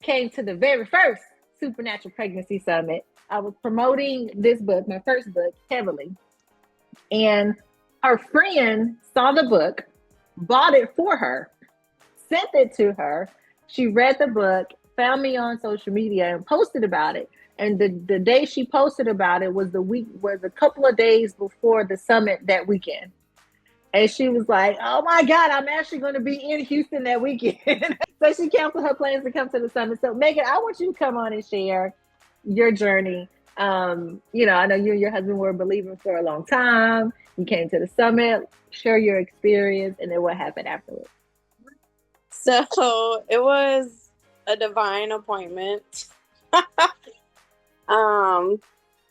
came to the very first Supernatural Pregnancy Summit. I was promoting this book, my first book, heavily. And her friend saw the book, bought it for her, sent it to her. She read the book, found me on social media, and posted about it. And the day she posted about it was a couple of days before the summit that weekend. And she was like, "Oh my God, I'm actually going to be in Houston that weekend." So she canceled her plans to come to the summit. So Megan, I want you to come on and share your journey. I know you and your husband were believing for a long time. You came to the summit, share your experience, and then what happened afterwards. So it was a divine appointment.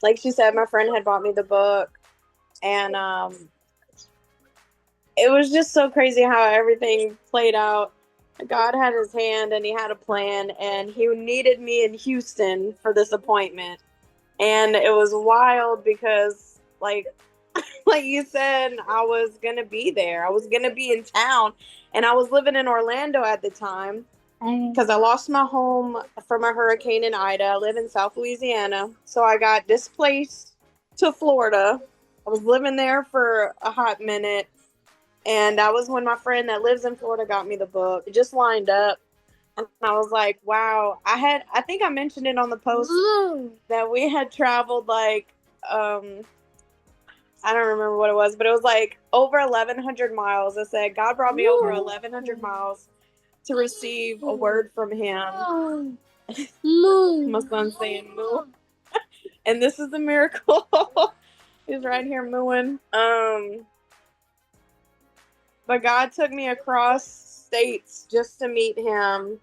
Like she said, my friend had bought me the book, and it was just so crazy how everything played out. God had his hand and he had a plan, and he needed me in Houston for this appointment. And it was wild because like you said, I was going to be there. I was going to be in town, and I was living in Orlando at the time because I lost my home from a hurricane in Ida. I live in South Louisiana. So I got displaced to Florida. I was living there for a hot minute. And that was when my friend that lives in Florida got me the book. It just lined up. And I was like, wow. I think I mentioned it on the post that we had traveled like, I don't remember what it was, but it was like over 1,100 miles. It said God brought me over 1,100 miles to receive a word from him. My son's saying moo. And this is a miracle. He's right here mooing. But God took me across states just to meet him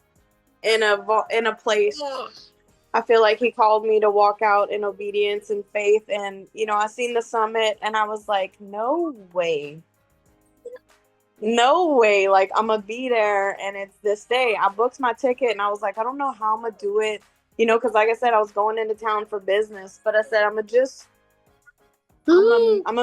in a place. I feel like he called me to walk out in obedience and faith. And, I seen the summit and I was like, no way. No way. Like, I'm going to be there. And it's this day. I booked my ticket and I was like, I don't know how I'm going to do it. Because like I said, I was going into town for business. But I said, I'm going to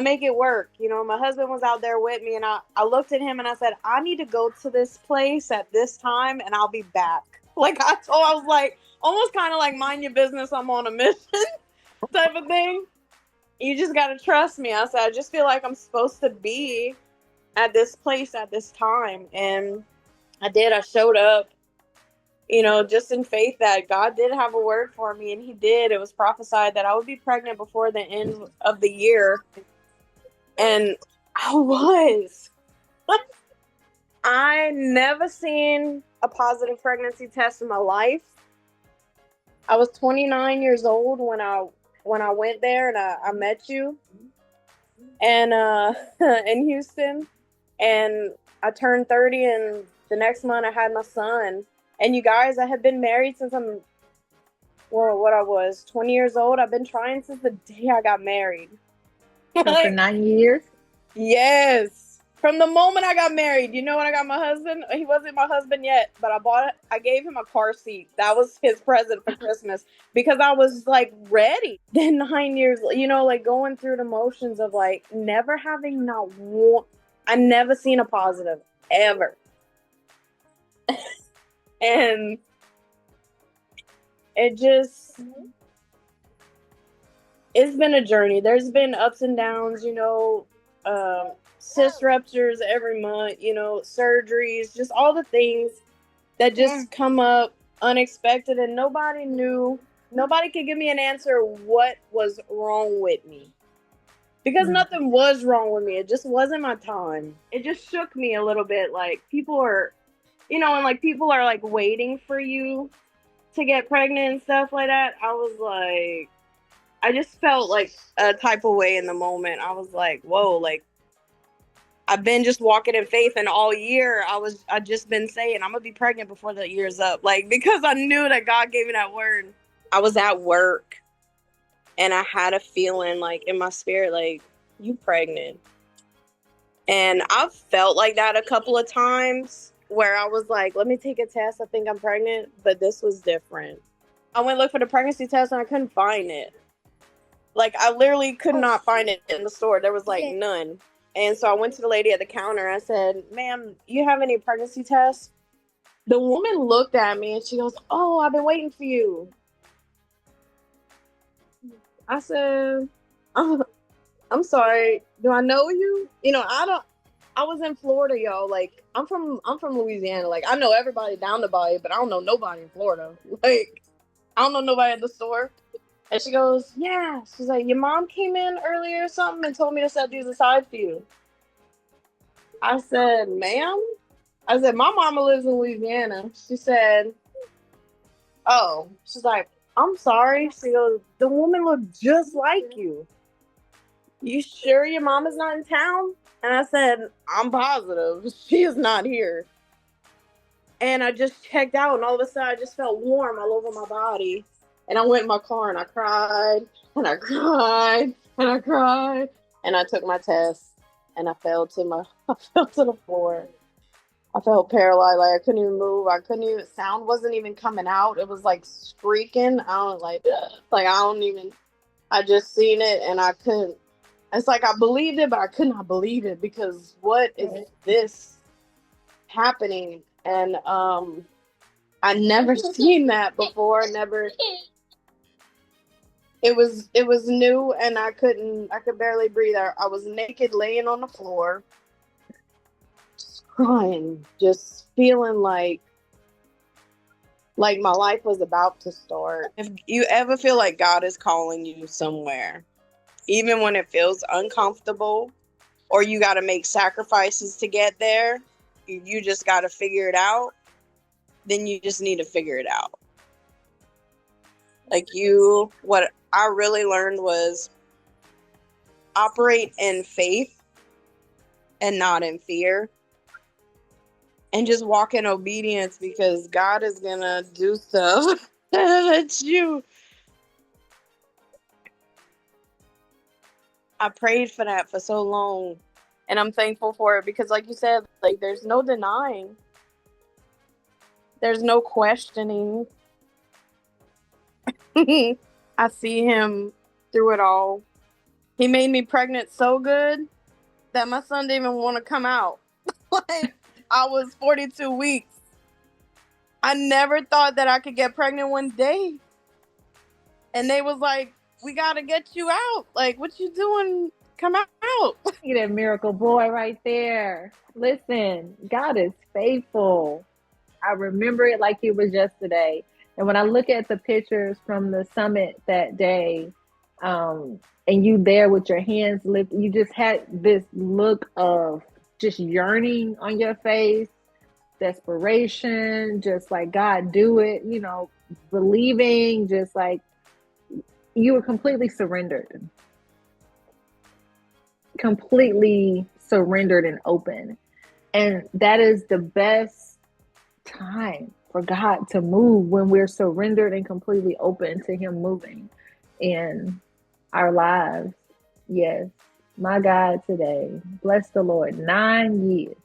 make it work. My husband was out there with me and I looked at him and I said, I need to go to this place at this time and I'll be back. Like I was like, almost kind of like mind your business. I'm on a mission type of thing. You just got to trust me. I said, I just feel like I'm supposed to be at this place at this time. And I did. I showed up, just in faith that God did have a word for me, and he did. It was prophesied that I would be pregnant before the end of the year. And I was. I never seen a positive pregnancy test in my life. I was 29 years old when I went there and I met you and in Houston, and I turned 30, and the next month I had my son. And you guys, I have been married since I was 20 years old. I've been trying since the day I got married. So for 9 years? Yes. From the moment I got married, when I got my husband, he wasn't my husband yet, but I gave him a car seat. That was his present for Christmas because I was like ready. Then 9 years, like going through the motions of like never having I never seen a positive ever. And it's been a journey. There's been ups and downs, cyst ruptures every month, surgeries, just all the things that just come up unexpected, and nobody could give me an answer what was wrong with me. Because nothing was wrong with me. It just wasn't my time. It just shook me a little bit. Like people are, and like people are like waiting for you to get pregnant and stuff like that. I was like, I just felt like a type of way in the moment. I was like, whoa, like I've been just walking in faith, and all year I just been saying I'm gonna be pregnant before the year's up. Like, because I knew that God gave me that word. I was at work and I had a feeling like in my spirit, like, you pregnant. And I've felt like that a couple of times where I was like, let me take a test. I think I'm pregnant, but this was different. I went look for the pregnancy test and I couldn't find it. Like, I literally could not find it in the store. There was like none. And so I went to the lady at the counter. I said, ma'am, you have any pregnancy tests? The woman looked at me and she goes, "Oh, I've been waiting for you." I said, "Oh, I'm sorry. Do I know you?" I was in Florida, y'all. Like, I'm from Louisiana. Like, I know everybody down the bayou, but I don't know nobody in Florida. Like, I don't know nobody at the store. And she goes, "Yeah." She's like, "Your mom came in earlier or something and told me to set these aside for you." I said, "Ma'am?" I said, "My mama lives in Louisiana." She said, "Oh." She's like, "I'm sorry." She goes, "The woman looked just like you. You sure your mama's not in town?" And I said, "I'm positive. She is not here." And I just checked out, and all of a sudden, I just felt warm all over my body. And I went in my car, and I cried, and I cried, and I cried. And I took my test, and I fell to the floor. I felt paralyzed, like I couldn't even move. I couldn't even, sound wasn't even coming out. It was like squeaking. I don't like I don't even. I just seen it, and I couldn't. It's like I believed it, but I could not believe it because what is this happening? And I never seen that before. Never. It was new, and I could barely breathe. I was naked, laying on the floor, just crying, just feeling like my life was about to start. If you ever feel like God is calling you somewhere, even when it feels uncomfortable, or you got to make sacrifices to get there, you just got to figure it out, then you just need to figure it out. Like what I really learned was operate in faith and not in fear, and just walk in obedience, because God is going to do stuff that I prayed for that for so long, and I'm thankful for it, because like you said, like, there's no denying. There's no questioning. I see him through it all. He made me pregnant so good that my son didn't even want to come out. Like, I was 42 weeks. I never thought that I could get pregnant one day. And they was like, "We got to get you out. Like, what you doing? Come out." Look at that miracle boy right there. Listen, God is faithful. I remember it like it was yesterday. And when I look at the pictures from the summit that day, and you there with your hands lifted, you just had this look of just yearning on your face, desperation, just like, God, do it, believing, just like you were completely surrendered and open. And that is the best time for God to move, when we're surrendered and completely open to him moving in our lives. Yes, my God, today, bless the Lord, 9 years.